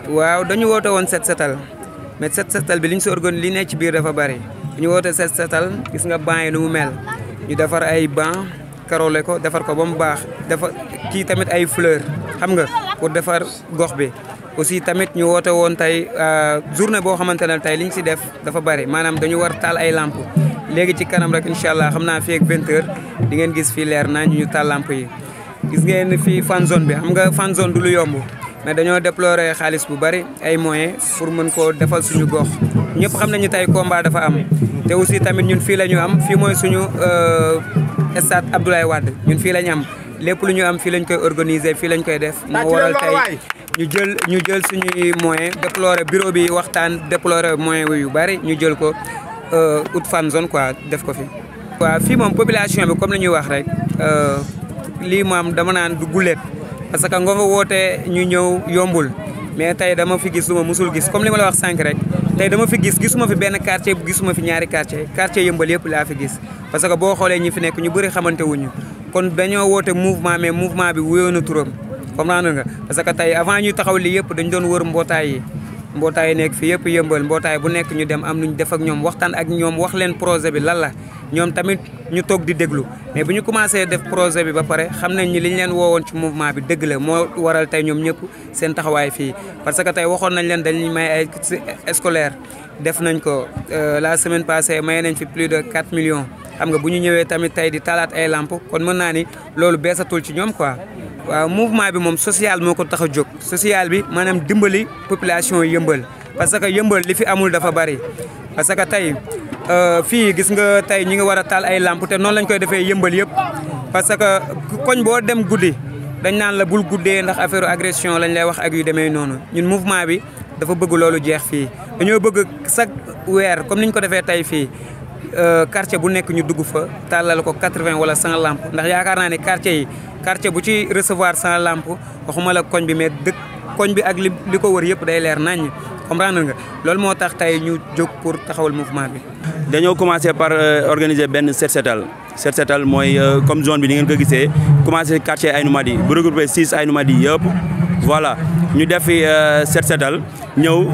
waaw dañu woote woon set setal mais set setal bi li ñu si organisé li nekk ci biir dafa bari ñu woote set setal gis nga banc yi nu mu mel ñu defar ay banc karole ko defar ko ba mu baax defar kii tamit ay fleur xam nga pour defar gox bi aussi tamit ñu woote woon tey journée boo xamante ne tey li ñu si def dafa bari maanaam dañu war taal ay lamp léegi ci kanam rek incha allah xam naa fii ak 20 heures di ngeen gis fii leer naa ñu taal lamp yi gis ngeen fii fan zone bi xam nga fan zone du lu yomb mais dañoo déplorer xaalis bu bari ay moyens pour mën koo defal suñu gox ñëpp xam nañu tey combat dafa am te aussi tamit ñun fii la ñu am fii mooy suñu stade Abdoulaye Wade ñun fii la ñu am lépp lu ñu am fii lañ koy organiser fii lañ koy def moo waral tey ñu jël suñuy moyens déplorer bureau bi waxtaan déplorer moyens yu bari ñu jël ko ut fan zone quoi def ko fi. waaw fii moom population bi comme li ñuy wax rek lii moom dama naan du guléet parce que nga fa woote ñu ñëw yombul mais tey dama fi gis lu ma musul gis comme li ma la wax sànq rek tey dama fi gisuma fi benn quartier gisuma fi ñaari quartier yëmbal yëpp laa fi gis parce que boo xoolee ñi fi nekk ñu bëri xamante wuñu kon dañoo woote mouvement mais mouvement bi wuyoo na turam comprendre nga parce que tey avant ñuy taxaw lii yëpp dañ doon wër mbootaay yi nekk fi yëpp yëmbal mbootaay bu nekk ñu dem am nuñ def ak ñoom waxtaan ak ñoom wax leen projet bi lan la ñoom tamit ñu toog di déglu mais bu ñu commencé def projet bi ba pare xam nañ ni li ñu leen woowoon ci mouvement bi dëgg la moo waral tey ñoom ñëpp seen taxawaay fii parce que tey waxoon nañ leen dañuy may ay scolaire def nañ ko la semaine passée may nañ fi plus de 4 millions xam nga bu ñu ñëwee tamit tey di talaat ay lamp kon mën naa ni loolu beesatul ci ñoom quoi waaw mouvement bi moom social moo ko tax a jóg social bi maanaam dimbali population yëmbal parce que yëmbal li fi amul dafa bari parce que tey fii gis nga tey ñi ngi war a taal ay lamp te noonu lañ koy defee yëmbal yëpp parce que koñ boo dem guddi dañ naan la bul guddee ndax affaire agression lañ lay wax ak yu demee noonu ñun mouvement bi dafa bëgg loolu jeex fii dañoo bëgg chaque weer comme niñ ko defee tey fii quartier bu nekk ñu dugg fa tàllal ko 80 wala 100 lamp ndax yaakaar naa ne quartier bu ci recevoir 100 lamp waxuma la koñ bi mais dëkk koñ bi ak li ko wër yëpp day leer naññ comprendre nga loolu moo tax tey ñu jóg pour taxawal mouvement bi. dañoo commencé par organiser benn set setal mooy comme zone bi ni ngeen ko gisee commencé quartier Aynou Mady bu regroupé 6 Aynou Mady yëpp voilà ñu def fi set setal ñëw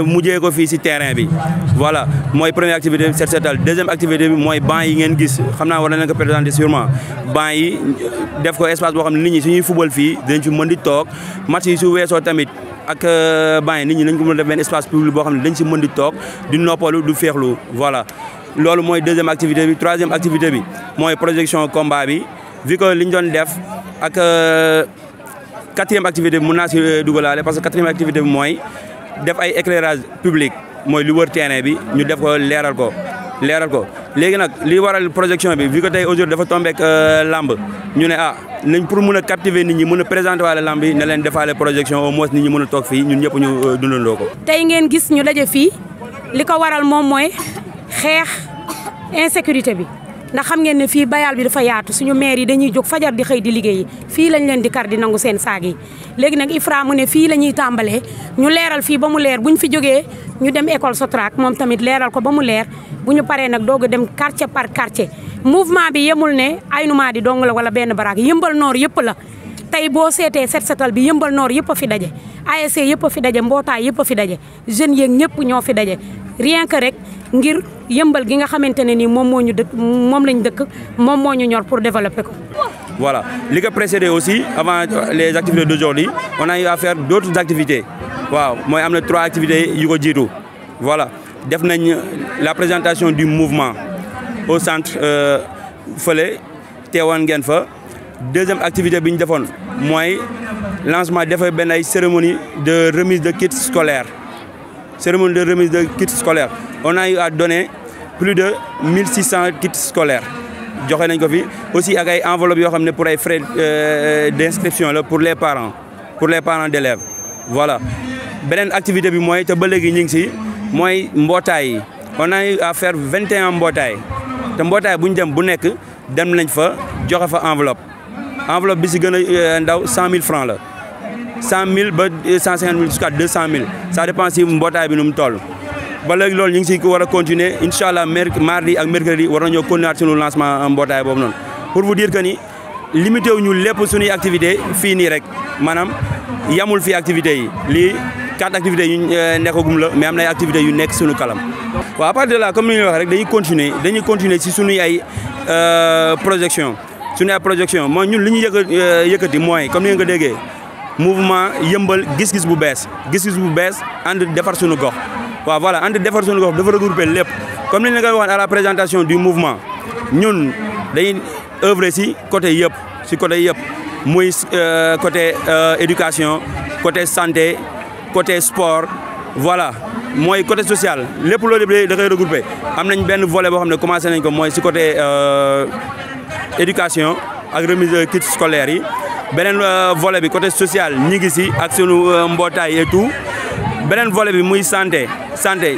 mujjee ko fii si terrain bi voilà mooy première activité bi set setal deuxième activité bi mooy banc yi ngeen gis xam naa war na leen ko présenter sûrement banc yi def ko espace boo xam ne nit ñi suñuy football fii dinañ fi mën di toog match yi su weesoo tamit ak banc yi nit ñi nañ ko mën a def benn espace public boo xam ne dañ si mën di toog di noppalu du féexlu voilà loolu mooy deuxième activité bi troisième activité bi mooy projection combat bi vu que li ñu doon def ak quatrième activité bi mën naa si dugalaale parce que quatrième activité bi mooy def ay éclairage public mooy lu wër terrain bi ñu def ko leeral ko léegi nag li waral projection bi vu que tey aujourd'hui dafa tombé ak lamb ñu ne nañ pour mën a captiver nit ñi mën a présenter waale lamb yi ne leen defaale projection au moins nit ñi mën a toog fii ñun ñëpp ñu dundandoo ko. tey ngeen gis ñu daje fii li ko waral moom mooy xeex insécurité bi ndax xam ngeen ne fii bayal bi dafa yaatu suñu maire yi dañuy jóg fajar di xëy di liggéeyi fii lañ leen di kar di nangu seen saag yi léegi nag IFRA mu ne fii la ñuy tàmbalee ñu leeral fii ba mu leer buñ fi jógee ñu dem école Sotrac moom tamit leeral ko ba mu leer bu ñu paree nag doog a dem quartier par quartier mouvement bi yemul ne Aynou Mady dong la wala benn baraak yëmbal noor yëpp la tey boo seetee set setal bi yëmbal noor yëpp a fi daje ASC yëpp a fi daje mbootaay yëpp a fi daje jeunes yeeg ñëpp ñoo fi daje rien que rek ngir yëmbal gi nga xamante ne nii moom moo ñu dëkk moom lañ dëkk moom moo ñu ñor pour développer ko. Voilà li ko précédé aussi avant les activités d'aujourd'hui on a eu à faire d'autres activités waaw mooy am na 3 activités yu ko jiitu voilà def nañ la présentation du mouvement au centre fële teewoon ngeen fa deuxième activité bi ñu defoon mooy lancement defee benn ay cérémonie de remise de kits scolaires. Cérémonie de remise de kits scolaires on a eu à donner plus de 1600 kits scolaires joxe nañ ko fi aussi ak ay enveloppes yoo xam ne pour ay frais d'inscription la pour les parents d'élèves voilà beneen activité bi mooy te ba léegi ñu ngi si mooy mbootaay yi on a eu à faire 21 mbootaay te mbootaay bu ñu dem bu nekk dem nañ fa joxe fa enveloppe bi si gën a ndaw 100 000 francs la 100 000 ba 150 000 jusqu'à 200 000 ça dépend si mbootaay bi nu mu toll ba léegi loolu ñu ngi si war a continuer incha allah mardi ak mercredi war nañoo continuer suñu lancement mbootaay boobu noonu pour vous dire que ni limité wu ñu lépp suñuy activité fii nii rek maanaam yamul fii activité yi lii 4 activités yu nekkagum la mais am na ay activités yu nekk suñu kalam waaw à partir de là comme ni ñu wax rek dañuy continuer ci suñuy ay projection mooy ñun li ñu yëkkati mooy comme ni nga ko déggee mouvement yëmbal gis-gis bu bees ànd defar suñu gox waaw voilà ànd defar suñu gox dafa regrouper lépp comme ni ñu la ko waxoon à la présentation du mouvement ñun dañuy œuvrer ci côté yëpp muy côté éducation côté santé côté sport voilà mooy côté social lépp loolu yëpp da koy regrouper am nañ benn volet boo xam ne commencé nañ ko mooy ci côté éducation ak remise kits scolaires yi beneen volet bi côté social ñi ngi ci ak sunu mbootaay et tout beneen volet bi muy santé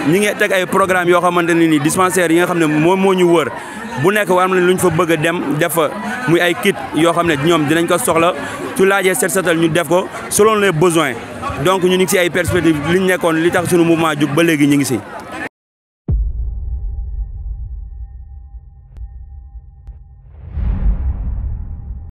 ñi ngi teg ay programme yoo xamante ne ni dispensaire yi nga xam ne moom moo ñu wër bu nekk war nañ lu ñu fa bëgg a dem def fa muy ay kit yoo xam ne ñoom dinañ ko soxla su laajee set setal ñu def ko selon les besoins donc ñu ngi ci ay perspectives li ñu nekkoon li tax sunu mouvement jug ba léegi ñu ngi ci